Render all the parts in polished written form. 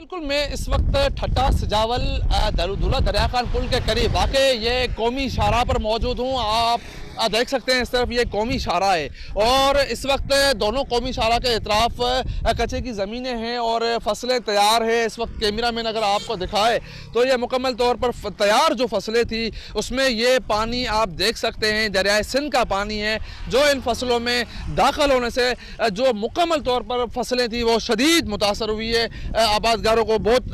बिल्कुल, मैं इस वक्त ठट्टा सजावल दूल्हा दरिया खान पुल के करीब वाकई ये कौमी शाहराह पर मौजूद हूँ। आप देख सकते हैं इस तरफ ये कौमी शाहराह है और इस वक्त दोनों कौमी शाहराह के इतराफ कच्चे की ज़मीनें हैं और फसलें तैयार है। इस वक्त कैमरा मैन अगर आपको दिखाए तो ये मुकम्मल तौर पर तैयार जो फसलें थी उसमें ये पानी आप देख सकते हैं दरियाए सिंध का पानी है जो इन फसलों में दाखिल होने से जो मुकम्मल तौर पर फसलें थी वो शदीद मुतासर हुई है। आबादगारों को बहुत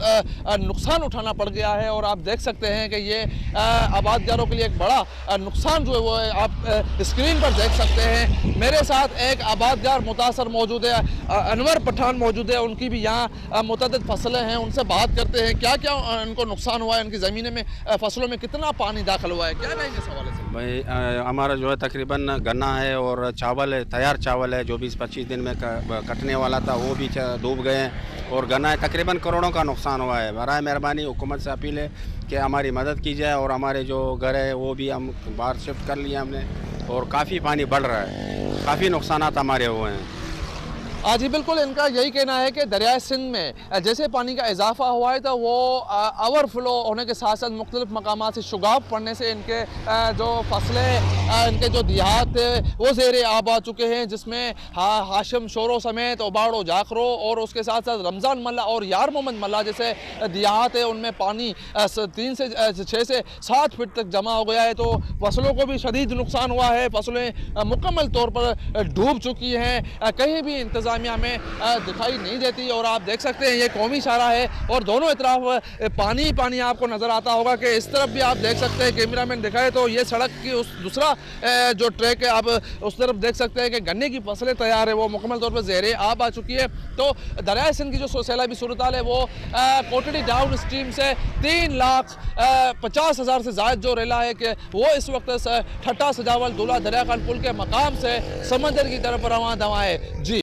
नुकसान उठाना पड़ गया है और आप देख सकते हैं कि ये आबादगारों के लिए एक बड़ा नुकसान जो है वो है। आप स्क्रीन पर देख सकते हैं मेरे साथ एक आबादगार मुतासर मौजूद है, अनवर पठान मौजूद है। उनकी भी यहाँ मुतअद्दिद फसलें हैं, उनसे बात करते हैं क्या क्या उनको नुकसान हुआ है, उनकी ज़मीन में फसलों में कितना पानी दाखिल हुआ है, क्या कहेंगे इस हवाले से? भाई हमारा जो है तकरीबन गन्ना है और चावल है, तैयार चावल है जो 20-25 दिन में कटने वाला था वो भी डूब गए हैं और गन्ना है तकरीबन करोड़ों का नुकसान हुआ है। बराए मेहरबानी हुकूमत से अपील है कि हमारी मदद की जाए और हमारे जो घर है वो भी हम बाहर शिफ्ट कर लिए हमने और काफ़ी पानी बढ़ रहा है, काफ़ी नुकसान हमारे हुए हैं। जी बिल्कुल, इनका यही कहना है कि दरियाए सिंध में जैसे पानी का इजाफा हुआ है तो वो ओवरफ्लो होने के साथ साथ मुख्तलिफ मकामात से शुगाब पड़ने से इनके जो फसलें इनके जो देहात वो ज़ेर आब आ चुके हैं, जिसमें हाशिम शोरो समेत उबाड़ो जाखरो और उसके साथ साथ रमज़ान मल्ला और यार मोहम्मद मल्ला जैसे देहात है उनमें पानी 3 से 6 से 7 फीट तक जमा हो गया है। तो फसलों को भी शदीद नुकसान हुआ है, फसलें मुकम्मल तौर पर डूब चुकी हैं, कहीं भी इंतज़ामिया में दिखाई नहीं देती। और आप देख सकते हैं ये कौमी शाहराह है और दोनों तरफ पानी ही पानी आपको नज़र आता होगा कि इस तरफ भी आप देख सकते हैं, कैमरा मैन दिखाए तो ये सड़क की उस दूसरा जो ट्रैक है आप उस तरफ देख सकते हैं कि गन्ने की फसलें तैयार है वो मुकम्मल तौर पर ज़ेरे आब आ चुकी है। तो दरियाए सिंध की जो सैलाबी सूरत हाल है वो कोटड़ी डाउन स्ट्रीम से 3,50,000 से ज़ायद जो रेला है कि वो इस वक्त ठट्टा सजावल दूल्हा दरिया खान पुल के मकाम से समंदर की तरफ रवां दवा है। जी।